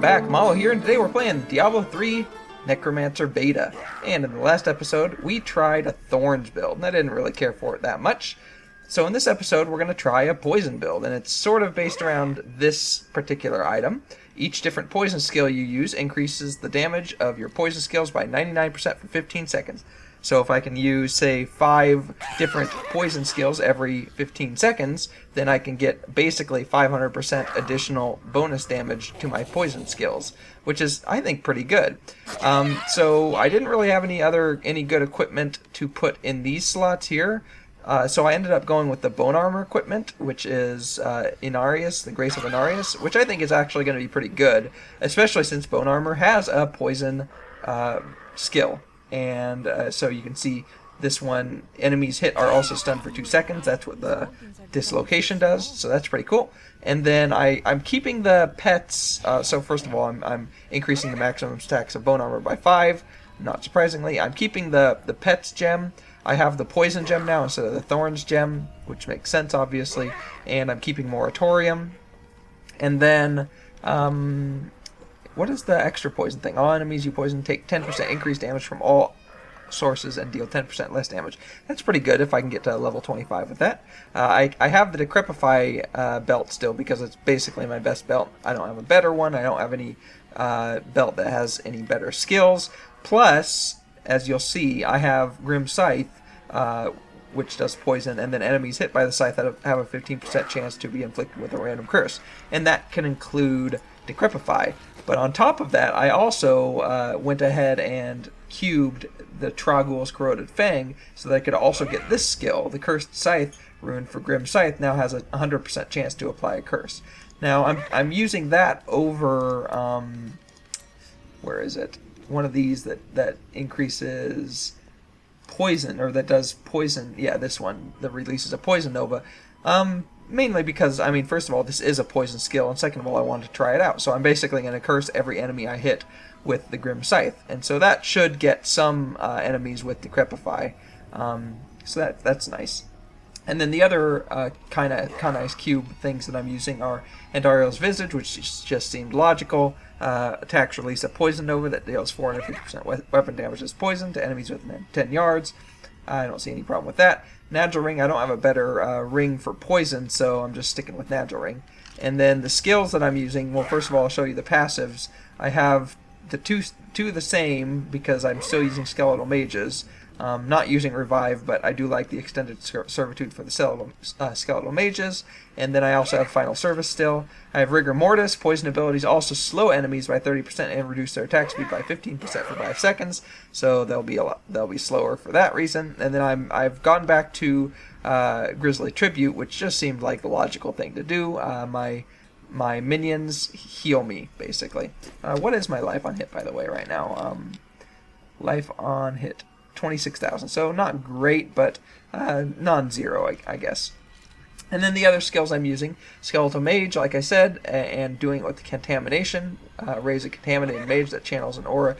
welcome back. Malo here, and today we're playing Diablo 3 Necromancer Beta. And in the last episode, we tried a Thorns build, and I didn't really care for it that much. So in this episode, we're going to try a Poison build, and it's sort of based around this particular item. Each different poison skill you use increases the damage of your poison skills by 99% for 15 seconds. So if I can use, say, 5 different poison skills every 15 seconds, then I can get basically 500% additional bonus damage to my poison skills, which is, I think, pretty good. So I didn't really have any good equipment to put in these slots here. So I ended up going with the Bone Armor equipment, which is Inarius, the Grace of Inarius, which I think is actually going to be pretty good, especially since Bone Armor has a poison skill. And so you can see this one, enemies hit are also stunned for 2 seconds. That's what the dislocation does, so that's pretty cool. And then I'm keeping the pets, so first of all, I'm increasing the maximum stacks of Bone Armor by 5, not surprisingly. I'm keeping the pets gem. I have the poison gem now instead of the thorns gem, which makes sense, obviously. And I'm keeping moratorium. And then, what is the extra poison thing? All enemies you poison take 10% increased damage from all sources and deal 10% less damage. That's pretty good if I can get to level 25 with that. I have the Decrepify belt still because it's basically my best belt. I don't have a better one. I don't have any belt that has any better skills. Plus, as you'll see, I have Grim Scythe, which does poison, and then enemies hit by the scythe have a 15% chance to be inflicted with a random curse. And that can include Decrepify. But on top of that, I also went ahead and cubed the Tragul's Corroded Fang so that I could also get this skill. The Cursed Scythe, ruined for Grim Scythe, now has a 100% chance to apply a curse. Now, I'm using that over, where is it? One of these that increases poison, or that does poison. Yeah, this one that releases a poison nova. Mainly because, I mean, first of all, this is a poison skill, and second of all, I wanted to try it out. So I'm basically going to curse every enemy I hit with the Grim Scythe, and so that should get some enemies with Decrepify. So that's nice. And then the other kind of nice cube things that I'm using are Andario's Visage, which just seemed logical. Attacks release a poison nova that deals 450% weapon damage as poison to enemies within 10 yards. I don't see any problem with that. Nagel Ring, I don't have a better ring for poison, so I'm just sticking with Nagel Ring. And then the skills that I'm using, well, first of all, I'll show you the passives. I have the two the same because I'm still using Skeletal Mages. Not using Revive, but I do like the Extended Servitude for the Skeletal Mages. And then I also have Final Service still. I have Rigor Mortis. Poison abilities also slow enemies by 30% and reduce their attack speed by 15% for 5 seconds. So they'll be slower for that reason. And then I've gone back to Grisly Tribute, which just seemed like the logical thing to do. My minions heal me, basically. What is my life on hit, by the way, right now? Life on hit. 26,000, so not great, but non-zero, I guess. And then the other skills I'm using, Skeletal Mage, like I said, and doing it with Contamination. Raise a Contaminated Mage that channels an aura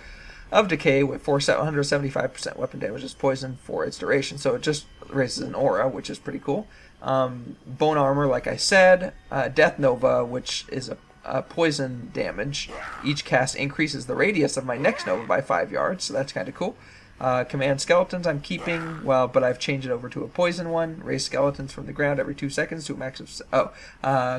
of decay with 175% weapon damage as poison for its duration, so it just raises an aura, which is pretty cool. Bone Armor, like I said. Death Nova, which is a poison damage. Each cast increases the radius of my next Nova by 5 yards, so that's kind of cool. Command Skeletons I'm keeping, but I've changed it over to a poison one. Raise skeletons from the ground every 2 seconds to a max of...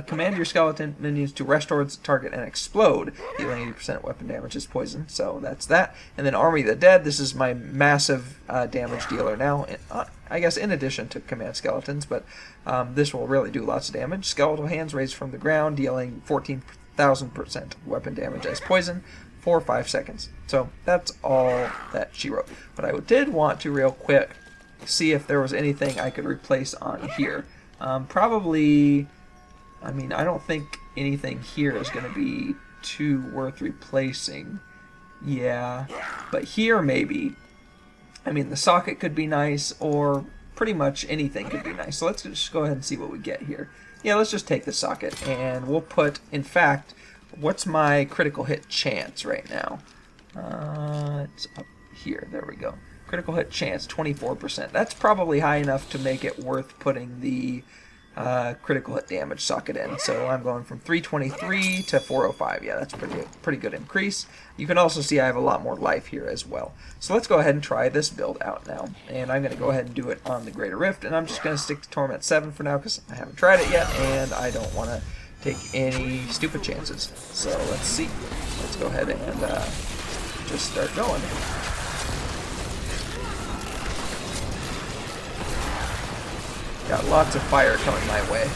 command your skeleton minions to rush towards the target and explode, dealing 80% weapon damage as poison, so that's that. And then Army the Dead, this is my massive damage dealer now, I guess in addition to Command Skeletons, but this will really do lots of damage. Skeletal Hands raised from the ground, dealing 14,000% weapon damage as poison for 5 seconds. So that's all that she wrote. But I did want to real quick see if there was anything I could replace on here. Probably, I mean, I don't think anything here is going to be too worth replacing. Yeah, but here maybe. I mean, the socket could be nice, or pretty much anything could be nice. So let's just go ahead and see what we get here. Yeah, let's just take the socket, and we'll put, in fact, what's my critical hit chance right now? It's up here. There we go. Critical hit chance, 24%. That's probably high enough to make it worth putting the critical hit damage socket in. So I'm going from 323 to 405. Yeah, that's pretty good increase. You can also see I have a lot more life here as well. So let's go ahead and try this build out now. And I'm going to go ahead and do it on the Greater Rift, and I'm just going to stick to Torment 7 for now because I haven't tried it yet, and I don't want to take any stupid chances. So let's see. Let's go ahead and just start going. Got lots of fire coming my way.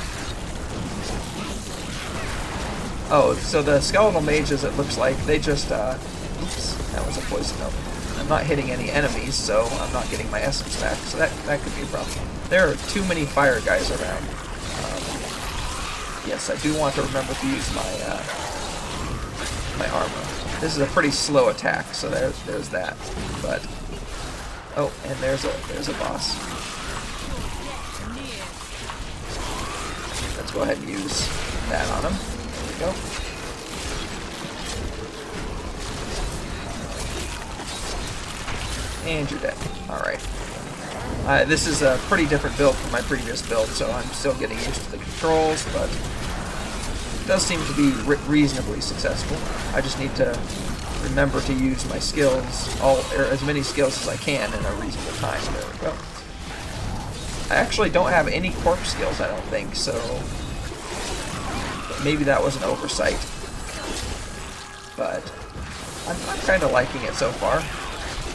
Oh, so the skeletal mages, it looks like, they just, oops, that was a poison note. I'm not hitting any enemies, so I'm not getting my essence back, so that could be a problem. There are too many fire guys around. Yes, I do want to remember to use my, my armor. This is a pretty slow attack, so there's that. But, oh, and there's a boss. Let's go ahead and use that on him. There we go. And you're dead. Alright. This is a pretty different build from my previous build, so I'm still getting used to the controls, but it does seem to be reasonably successful. I just need to remember to use my skills, or as many skills as I can in a reasonable time. There we go. I actually don't have any corpse skills, I don't think, so maybe that was an oversight. But I'm kind of liking it so far.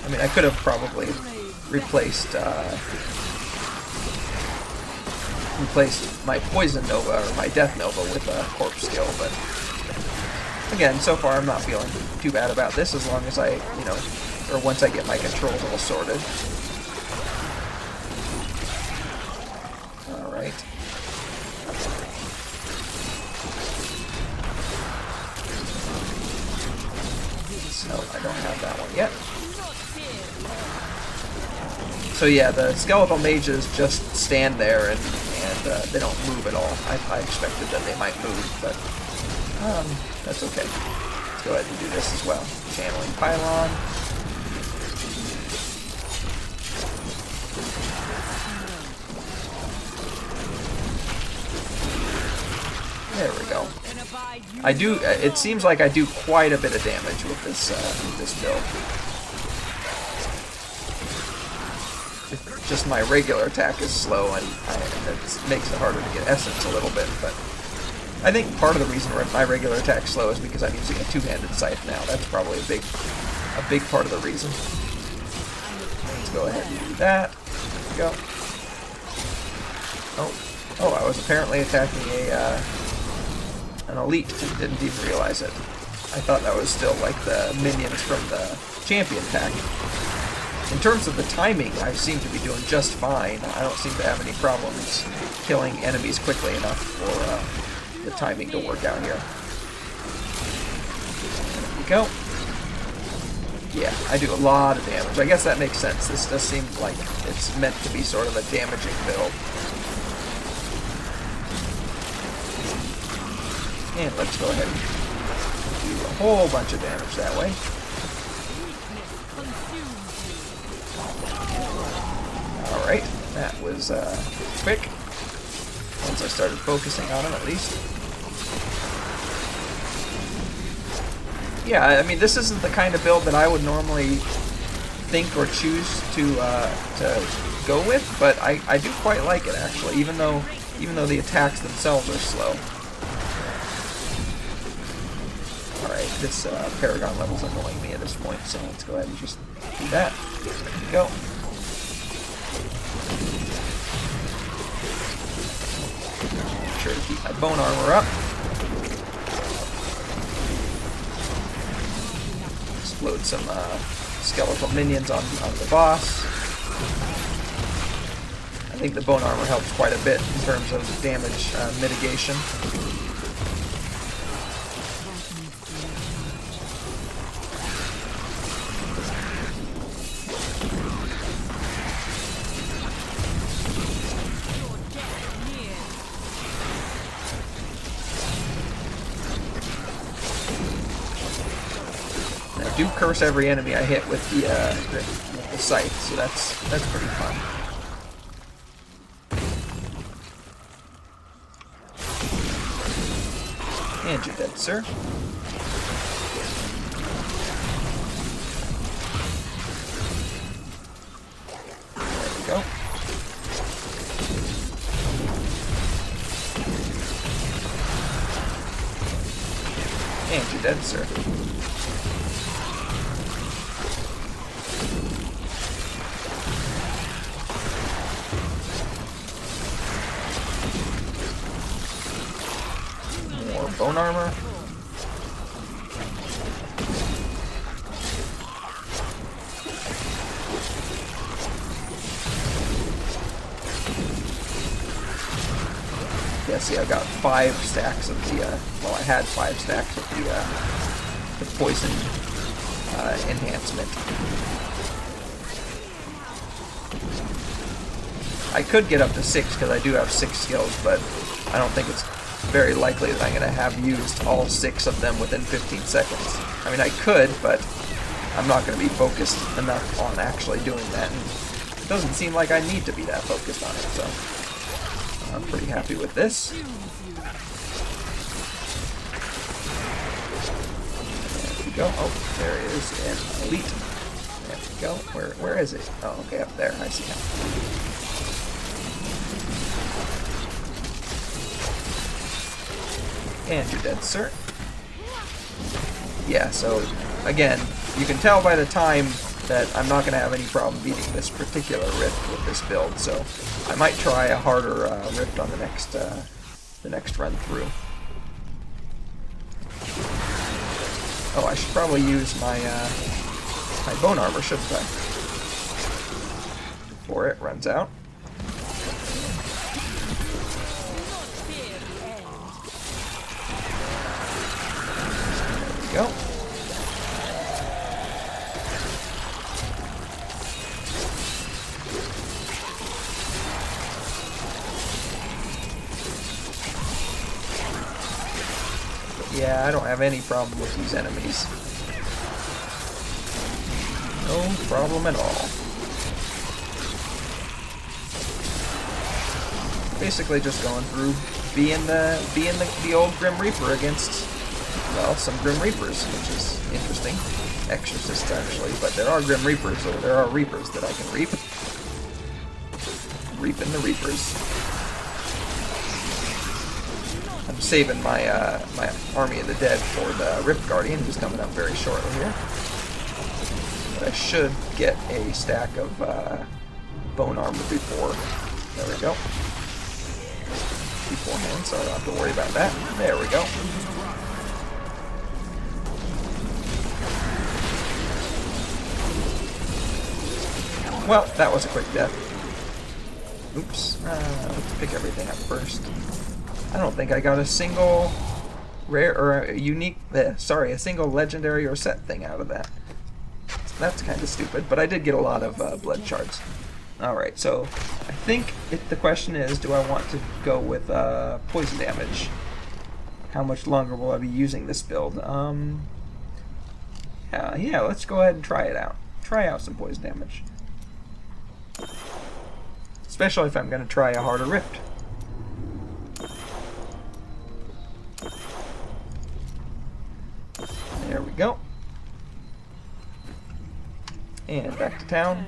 I mean, I could have probably replaced my Poison Nova or my Death Nova with a corpse skill, but again, so far I'm not feeling too bad about this as long as I, you know, or once I get my controls all sorted. Alright. So, I don't have that one yet. So yeah, the skeletal mages just stand there and they don't move at all. I expected that they might move, but that's okay. Let's go ahead and do this as well. Channeling Pylon. There we go. I do. It seems like I do quite a bit of damage with this build. Just my regular attack is slow, and it makes it harder to get essence a little bit. But I think part of the reason my regular attack is slow is because I'm using a two-handed scythe now. That's probably a big part of the reason. Let's go ahead and do that. There we go. Oh, I was apparently attacking an elite and didn't even realize it. I thought that was still like the minions from the champion pack. In terms of the timing, I seem to be doing just fine. I don't seem to have any problems killing enemies quickly enough for the timing to work out here. There we go. Yeah, I do a lot of damage. I guess that makes sense. This does seem like it's meant to be sort of a damaging build. And let's go ahead and do a whole bunch of damage that way. Alright, that was quick. Once I started focusing on him, at least. Yeah, I mean, this isn't the kind of build that I would normally think or choose to go with, but I do quite like it, actually, even though the attacks themselves are slow. Alright, this Paragon level's annoying me at this point, so let's go ahead and just do that. There we go. Make sure to keep my bone armor up. Explode some skeletal minions on the boss. I think the bone armor helps quite a bit in terms of damage mitigation. I do curse every enemy I hit with the scythe, so that's pretty fun. And you're dead, sir. There we go. And you're dead, sir. More bone armor. Yeah, see, I got 5 stacks of the, well, I had 5 stacks of the poison enhancement. I could get up to 6 because I do have 6 skills, but I don't think it's very likely that I'm going to have used all 6 of them within 15 seconds. I mean, I could, but I'm not going to be focused enough on actually doing that, and it doesn't seem like I need to be that focused on it, so I'm pretty happy with this. There we go. Oh, there it is, and elite. There we go. Where is it? Oh, okay, up there. I see now. And you're dead, sir. Yeah, so, again, you can tell by the time that I'm not going to have any problem beating this particular rift with this build, so I might try a harder rift on the next run through. Oh, I should probably use my my bone armor, shouldn't I? Before it runs out. There we go. Yeah, I don't have any problem with these enemies. No problem at all. Basically just going through being the old Grim Reaper against, well, some Grim Reapers, which is interesting. Exorcists, actually, but there are Grim Reapers, or there are Reapers that I can reap. Reaping the Reapers. I'm saving my my Army of the Dead for the Rift Guardian, who's coming up very shortly here. But I should get a stack of bone armor before. There we go. Beforehand, so I don't have to worry about that. There we go. Well, that was a quick death. Oops. Let's pick everything up first. I don't think I got a single rare or a unique, sorry, a single legendary or set thing out of that. That's kind of stupid, but I did get a lot of blood shards. Alright, so I think the question is, do I want to go with poison damage? How much longer will I be using this build? Yeah, let's go ahead and try it out. Try out some poison damage. Especially if I'm going to try a harder rift. There we go. And back to town.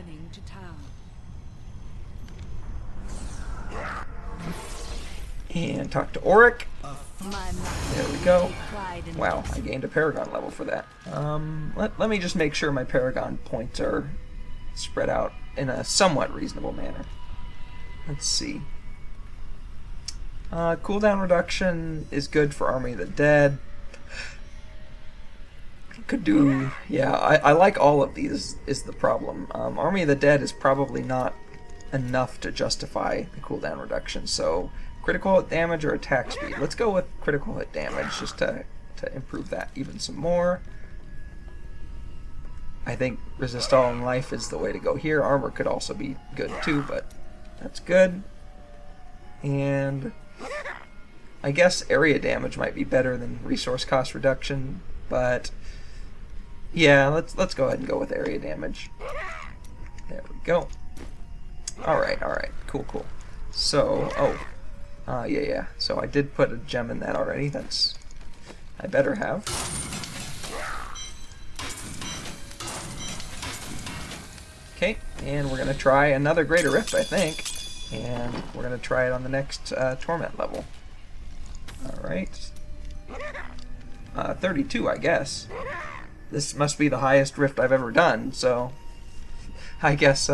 And talk to Auric. There we go. Wow, I gained a Paragon level for that. Let me just make sure my Paragon points are spread out in a somewhat reasonable manner. Let's see. Cooldown reduction is good for Army of the Dead. Could do, yeah, I like all of these, is the problem. Army of the Dead is probably not enough to justify the cooldown reduction, so critical hit damage or attack speed. Let's go with critical hit damage just to improve that even some more. I think resist all in life is the way to go here. Armor could also be good too, but that's good. And I guess area damage might be better than resource cost reduction, but yeah, let's go ahead and go with area damage. There we go. Alright, cool. So, yeah. So I did put a gem in that already. That's I better have. Okay, and we're going to try another Greater Rift, I think. And we're going to try it on the next Torment level. Alright. 32, I guess. This must be the highest Rift I've ever done, so I guess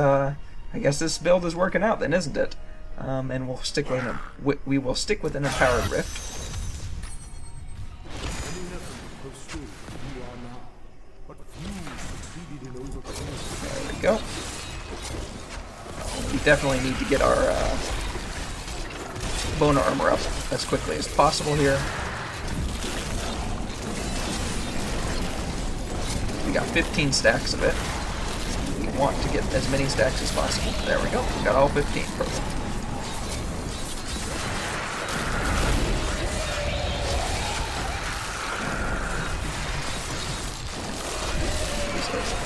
this build is working out then, isn't it? And we'll stick with we will stick with an Empowered Rift. There we go. We definitely need to get our bone armor up as quickly as possible here. We got 15 stacks of it. We want to get as many stacks as possible. There we go. We got all 15. Perfect.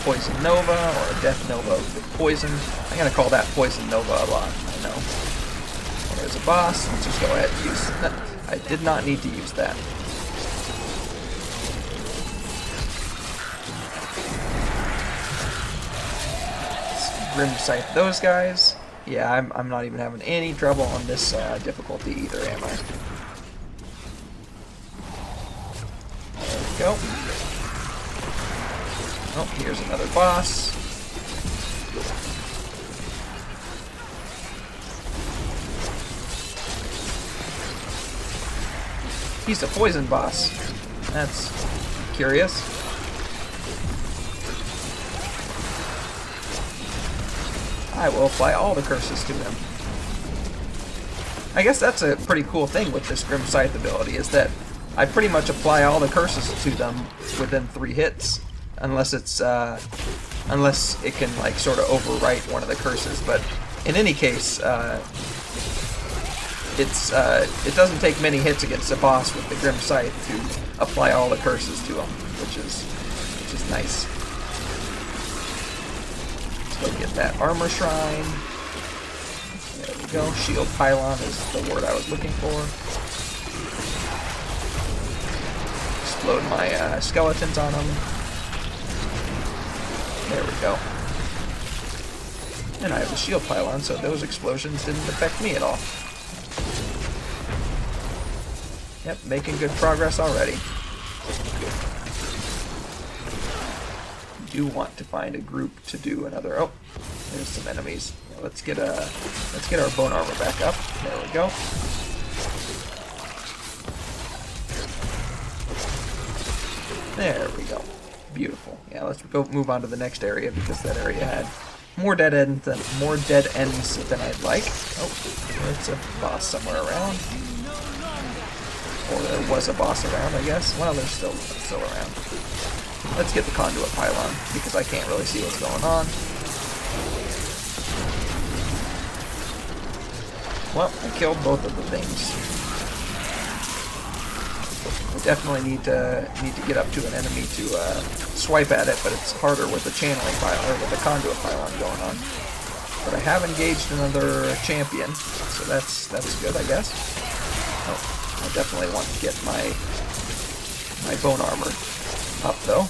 Poison Nova or a Death Nova with poison. I'm gonna call that Poison Nova a lot, I know. Well, there's a boss. Let's just go ahead and use that. I did not need to use that. Let's Grim Scythe those guys. Yeah, I'm not even having any trouble on this difficulty either, am I? There we go. Oh, here's another boss. He's a poison boss. That's curious. I will apply all the curses to him. I guess that's a pretty cool thing with this Grim Scythe ability, is that I pretty much apply all the curses to them within 3 hits. Unless it's unless it can like sort of overwrite one of the curses, but in any case, it doesn't take many hits against a boss with the Grim Scythe to apply all the curses to him, which is nice. Let's go get that armor shrine. There we go. Shield pylon is the word I was looking for. Explode my skeletons on them. There we go. And I have a shield pylon, so those explosions didn't affect me at all. Yep, making good progress already. Do want to find a group to do another. Oh, there's some enemies. Yeah, let's get our bone armor back up. There we go. There we go. Beautiful. Yeah, let's go move on to the next area because that area had more dead ends than I'd like. Oh, there's a boss somewhere around. Or there was a boss around, I guess. Well, they're still around. Let's get the conduit pylon because I can't really see what's going on. Well, I killed both of the things. I definitely need to get up to an enemy to swipe at it, but it's harder with the channeling pylon or with the conduit pylon going on. But I have engaged another champion, so that's good, I guess. Oh, I definitely want to get my bone armor up though.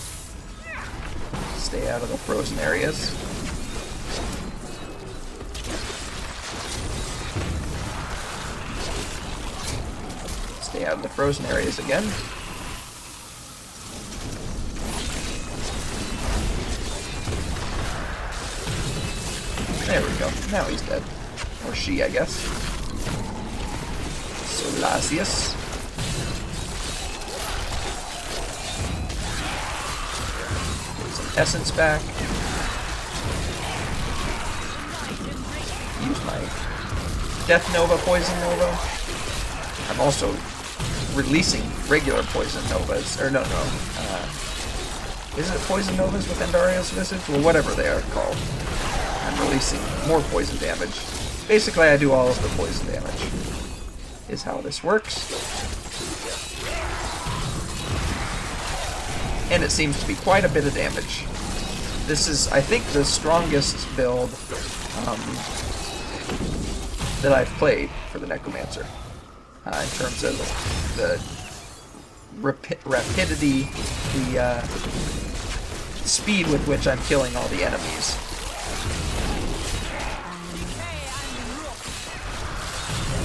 Stay out of the frozen areas. Stay out of the frozen areas again. There we go. Now he's dead. Or she, I guess. Solasius. Get some essence back. Use my Death Nova, Poison Nova. I'm also releasing regular Poison Novas. Or no. Is it Poison Novas with Endaria's Visage? Well, whatever they are called. I'm releasing more poison damage. Basically, I do all of the poison damage. Is how this works. And it seems to be quite a bit of damage. This is, I think, the strongest build that I've played for the Necromancer. In terms of rapidity, the speed with which I'm killing all the enemies.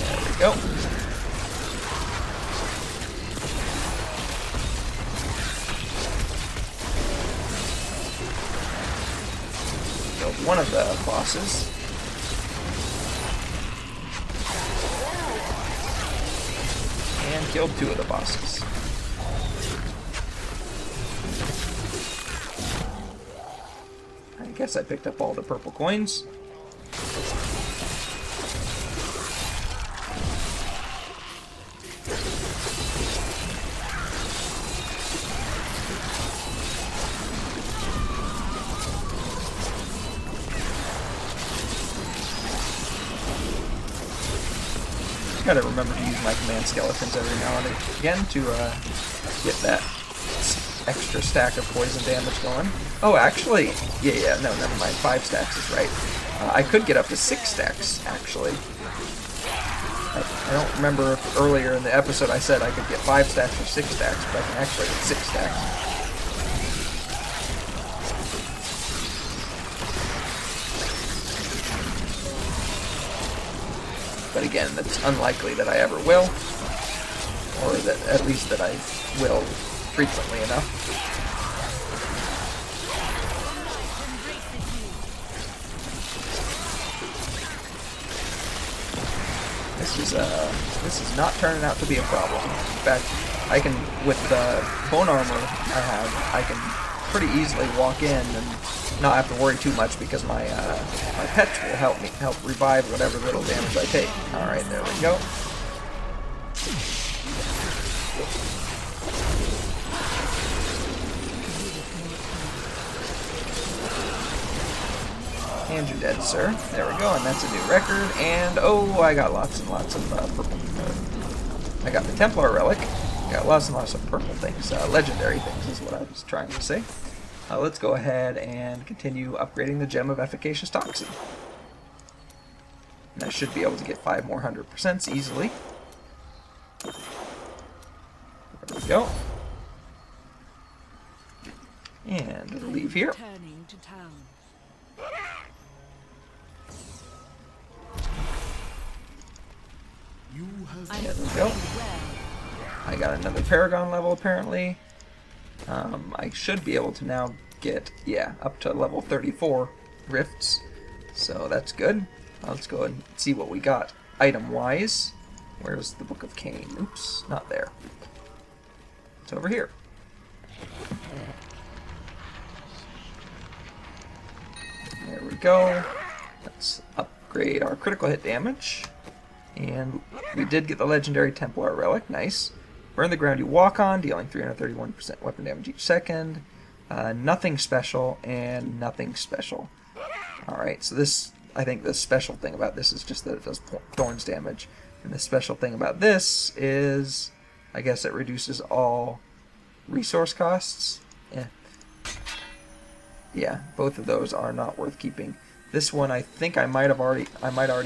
There we go. Killed one of the bosses. And killed two of the bosses. I guess I picked up all the purple coins. Gotta remember to use my command skeletons every now and again to get that extra stack of poison damage going. Oh, actually, yeah, no, never mind. 5 stacks is right. I could get up to 6 stacks, actually. I don't remember if earlier in the episode I said I could get 5 stacks or 6 stacks, but I can actually get 6 stacks. But again, it's unlikely that I ever will, or that at least that I will frequently enough. This is not turning out to be a problem. In fact, I can, with the bone armor I have, I can pretty easily walk in and not have to worry too much because my my pets will help revive whatever little damage I take. All right, there we go. And you're dead, sir. There we go, and that's a new record. And oh, I got lots and lots of purple. I got the Templar relic. I got lots and lots of purple things, legendary things is what I was trying to say. Let's go ahead and continue upgrading the Gem of Efficacious Toxin. And I should be able to get 5 more 100% easily. There we go. And leave here. There we go. I got another Paragon level apparently. I should be able to now get, up to level 34 rifts, so that's good. Let's go and see what we got item-wise. Where's the Book of Cain? Oops, not there. It's over here. There we go. Let's upgrade our critical hit damage. And we did get the legendary Templar relic, nice. Burn the ground you walk on, dealing 331% weapon damage each second. Nothing special, and nothing special. Alright, so this, I think the special thing about this is just that it does thorns damage. And the special thing about this is, I guess it reduces all resource costs. Yeah, both of those are not worth keeping. This one I think I might already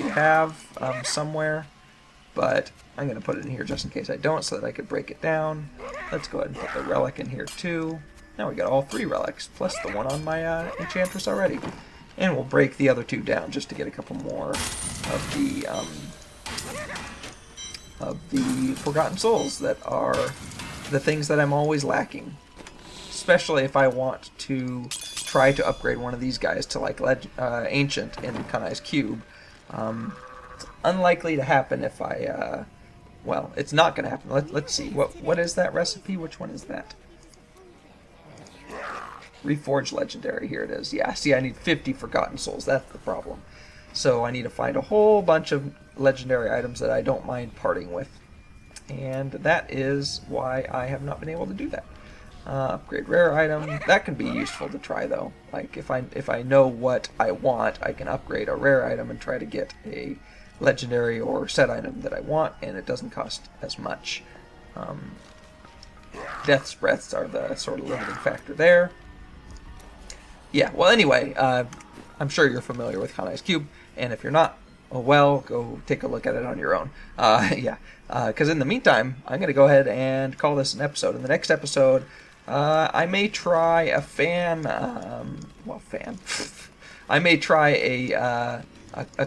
have somewhere, but I'm going to put it in here just in case I don't, so that I could break it down. Let's go ahead and put the relic in here too. Now we got all 3 relics, plus the one on my Enchantress already. And we'll break the other 2 down just to get a couple more of the Forgotten Souls that are the things that I'm always lacking. Especially if I want to try to upgrade one of these guys to like Ancient in Kanai's Cube. It's unlikely to happen if I... well, it's not going to happen. Let's see. What is that recipe? Which one is that? Reforged Legendary. Here it is. Yeah, see, I need 50 Forgotten Souls. That's the problem. So I need to find a whole bunch of legendary items that I don't mind parting with. And that is why I have not been able to do that. Upgrade rare item. That can be useful to try, though. Like, if I know what I want, I can upgrade a rare item and try to get a legendary or set item that I want, and it doesn't cost as much. Death's breaths are the sort of limiting factor there. Yeah, well, anyway, I'm sure you're familiar with Kanai's Cube, and if you're not, well, go take a look at it on your own. Yeah, because in the meantime, I'm going to go ahead and call this an episode. In the next episode, I may try a fan. I may try a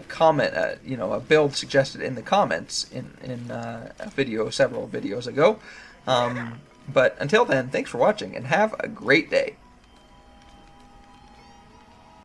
comment, a build suggested in the comments in a video several videos ago. But until then, thanks for watching and have a great day.